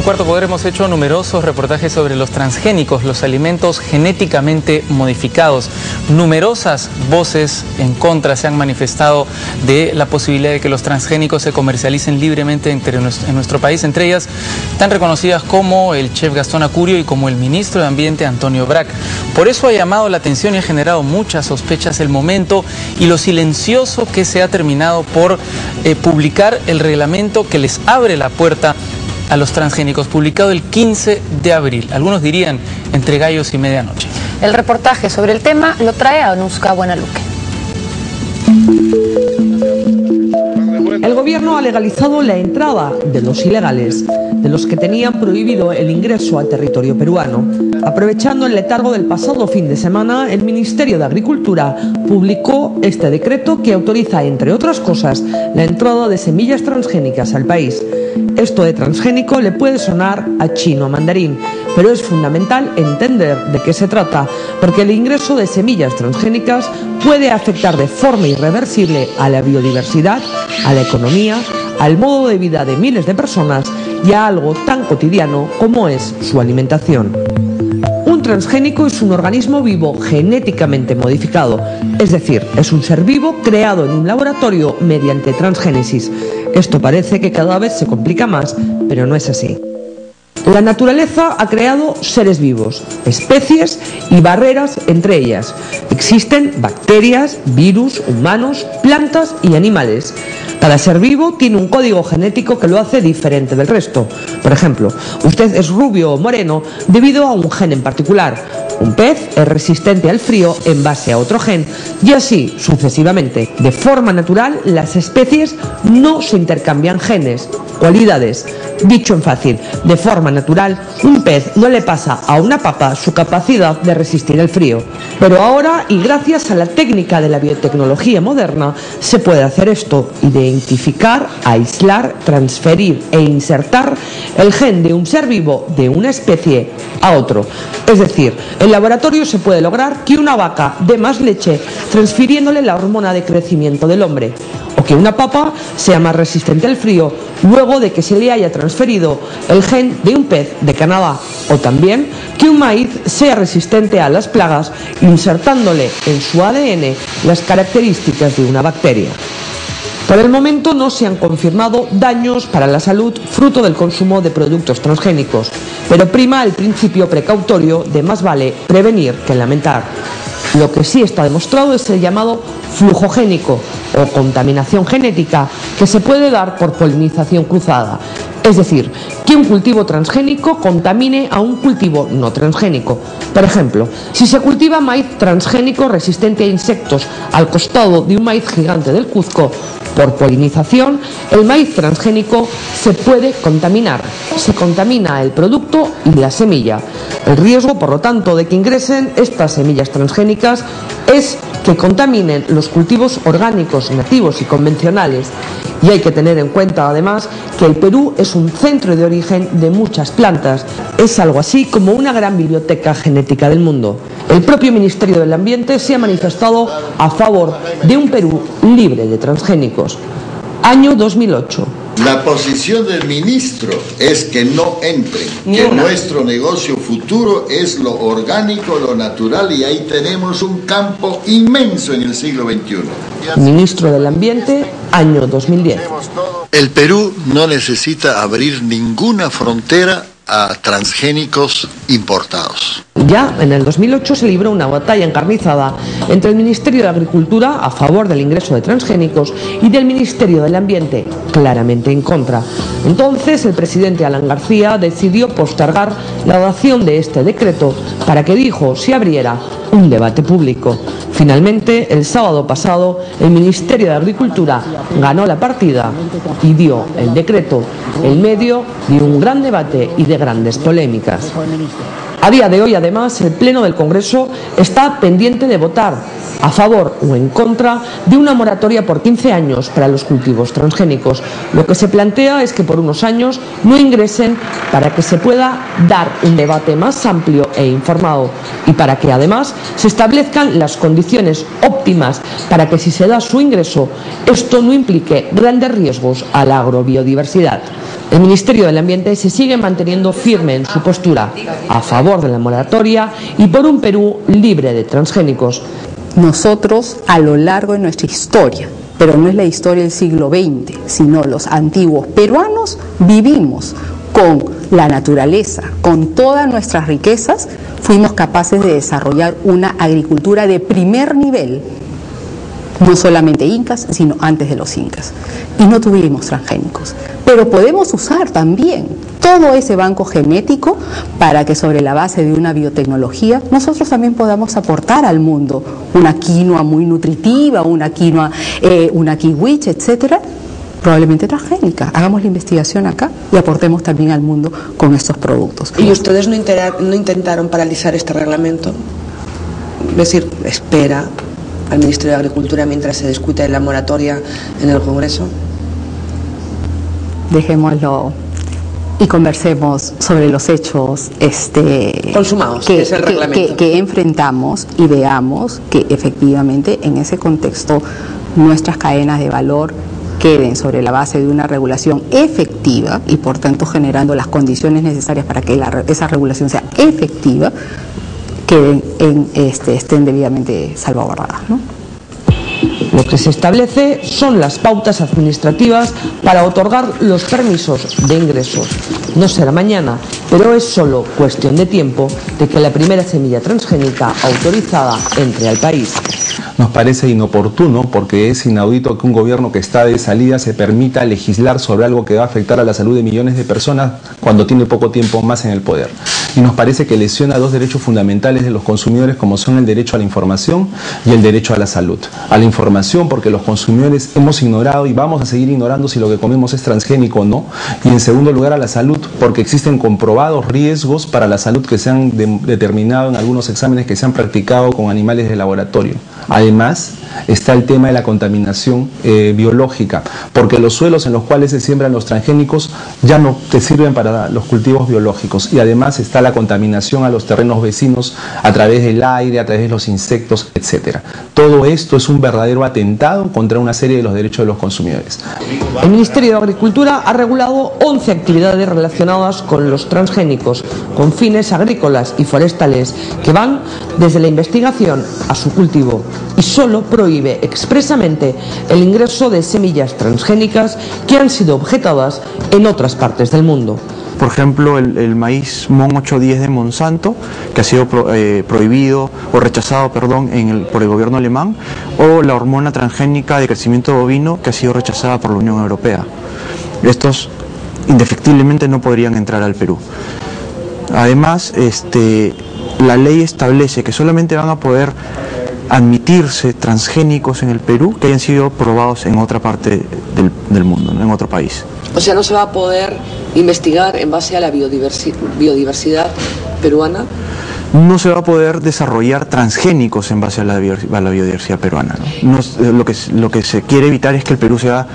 Cuarto Poder hemos hecho numerosos reportajes sobre los transgénicos, los alimentos genéticamente modificados. Numerosas voces en contra se han manifestado de la posibilidad de que los transgénicos se comercialicen libremente en nuestro país, entre ellas tan reconocidas como el chef Gastón Acurio y como el ministro de Ambiente Antonio Brac. Por eso ha llamado la atención y ha generado muchas sospechas el momento y lo silencioso que se ha terminado por publicar el reglamento que les abre la puerta a los transgénicos, publicado el 15 de abril. Algunos dirían entre gallos y medianoche. El reportaje sobre el tema lo trae Anuska Buenaluque. El gobierno ha legalizado la entrada de los ilegales, de los que tenían prohibido el ingreso al territorio peruano. Aprovechando el letargo del pasado fin de semana, el Ministerio de Agricultura publicó este decreto que autoriza, entre otras cosas, la entrada de semillas transgénicas al país. Esto de transgénico le puede sonar a chino mandarín, pero es fundamental entender de qué se trata, porque el ingreso de semillas transgénicas puede afectar de forma irreversible a la biodiversidad, a la economía, al modo de vida de miles de personas y a algo tan cotidiano como es su alimentación. Un transgénico es un organismo vivo genéticamente modificado, es decir, es un ser vivo creado en un laboratorio mediante transgénesis. Esto parece que cada vez se complica más, pero no es así. La naturaleza ha creado seres vivos, especies y barreras entre ellas. Existen bacterias, virus, humanos, plantas y animales. Cada ser vivo tiene un código genético que lo hace diferente del resto. Por ejemplo, usted es rubio o moreno debido a un gen en particular. Un pez es resistente al frío en base a otro gen y así sucesivamente. De forma natural, las especies no se intercambian genes, cualidades. Dicho en fácil, de forma natural, un pez no le pasa a una papa su capacidad de resistir el frío. Pero ahora, y gracias a la técnica de la biotecnología moderna, se puede hacer esto: identificar, aislar, transferir e insertar el gen de un ser vivo de una especie a otro. Es decir, en laboratorio se puede lograr que una vaca dé más leche transfiriéndole la hormona de crecimiento del hombre, o que una papa sea más resistente al frío luego de que se le haya transferido el gen de un pez de Canadá, o también que un maíz sea resistente a las plagas insertándole en su ADN las características de una bacteria. Por el momento no se han confirmado daños para la salud fruto del consumo de productos transgénicos, pero prima el principio precautorio de más vale prevenir que lamentar. Lo que sí está demostrado es el llamado flujo génico o contaminación genética que se puede dar por polinización cruzada. Es decir, que un cultivo transgénico contamine a un cultivo no transgénico. Por ejemplo, si se cultiva maíz transgénico resistente a insectos al costado de un maíz gigante del Cuzco, por polinización, el maíz transgénico se puede contaminar. Se contamina el producto y la semilla. El riesgo, por lo tanto, de que ingresen estas semillas transgénicas es que contaminen los cultivos orgánicos, nativos y convencionales. Y hay que tener en cuenta, además, que el Perú es un centro de origen de muchas plantas. Es algo así como una gran biblioteca genética del mundo. El propio Ministerio del Ambiente se ha manifestado a favor de un Perú libre de transgénicos. Año 2008. La posición del ministro es que no entren, que nuestro negocio futuro es lo orgánico, lo natural, y ahí tenemos un campo inmenso en el siglo XXI. Ministro del Ambiente, año 2010. El Perú no necesita abrir ninguna frontera a transgénicos importados. Ya en el 2008 se libró una batalla encarnizada entre el Ministerio de Agricultura a favor del ingreso de transgénicos y del Ministerio del Ambiente, claramente en contra. Entonces el presidente Alan García decidió postergar la adopción de este decreto para que, dijo, se abriera un debate público. Finalmente, el sábado pasado, el Ministerio de Agricultura ganó la partida y dio el decreto en medio de un gran debate y de grandes polémicas. A día de hoy, además, el Pleno del Congreso está pendiente de votar a favor o en contra de una moratoria por 15 años para los cultivos transgénicos. Lo que se plantea es que por unos años no ingresen para que se pueda dar un debate más amplio e informado y para que además se establezcan las condiciones óptimas para que, si se da su ingreso, esto no implique grandes riesgos a la agrobiodiversidad. El Ministerio del Ambiente se sigue manteniendo firme en su postura a favor de la moratoria y por un Perú libre de transgénicos. Nosotros, a lo largo de nuestra historia, pero no es la historia del siglo XX, sino los antiguos peruanos, vivimos con la naturaleza, con todas nuestras riquezas, fuimos capaces de desarrollar una agricultura de primer nivel, no solamente incas, sino antes de los incas, y no tuvimos transgénicos. Pero podemos usar también todo ese banco genético para que sobre la base de una biotecnología nosotros también podamos aportar al mundo una quinoa muy nutritiva, una quinoa, una kiwich, etcétera, probablemente transgénica. Hagamos la investigación acá y aportemos también al mundo con estos productos. ¿Y ustedes no intentaron paralizar este reglamento? Es decir, espera al Ministerio de Agricultura mientras se discute la moratoria en el Congreso. Dejémoslo y conversemos sobre los hechos consumados, que es el reglamento. Que enfrentamos y veamos que efectivamente en ese contexto nuestras cadenas de valor queden sobre la base de una regulación efectiva y por tanto generando las condiciones necesarias para que esa regulación sea efectiva, estén debidamente salvaguardadas, ¿no? Lo que se establece son las pautas administrativas para otorgar los permisos de ingresos. No será mañana, pero es solo cuestión de tiempo de que la primera semilla transgénica autorizada entre al país. Nos parece inoportuno porque es inaudito que un gobierno que está de salida se permita legislar sobre algo que va a afectar a la salud de millones de personas cuando tiene poco tiempo más en el poder. Y nos parece que lesiona dos derechos fundamentales de los consumidores como son el derecho a la información y el derecho a la salud. A la información porque los consumidores hemos ignorado y vamos a seguir ignorando si lo que comemos es transgénico o no. Y en segundo lugar a la salud porque existen comprobados riesgos para la salud que se han determinado en algunos exámenes que se han practicado con animales de laboratorio. Además, está el tema de la contaminación biológica, porque los suelos en los cuales se siembran los transgénicos ya no te sirven para los cultivos biológicos y además está la contaminación a los terrenos vecinos a través del aire, a través de los insectos, etc. Todo esto es un verdadero atentado contra una serie de los derechos de los consumidores. El Ministerio de Agricultura ha regulado 11 actividades relacionadas con los transgénicos, con fines agrícolas y forestales, que van desde la investigación a su cultivo, y solo prohíbe expresamente el ingreso de semillas transgénicas que han sido objetadas en otras partes del mundo. Por ejemplo, el maíz MON 810 de Monsanto, que ha sido prohibido o rechazado, por el gobierno alemán, o la hormona transgénica de crecimiento bovino, que ha sido rechazada por la Unión Europea. Estos indefectiblemente no podrían entrar al Perú. Además, la ley establece que solamente van a poder admitirse transgénicos en el Perú que hayan sido probados en otra parte del mundo, ¿no? En otro país. O sea, ¿no se va a poder investigar en base a la biodiversidad peruana? No se va a poder desarrollar transgénicos en base a la biodiversidad peruana, ¿no? Lo que se quiere evitar es que el Perú sea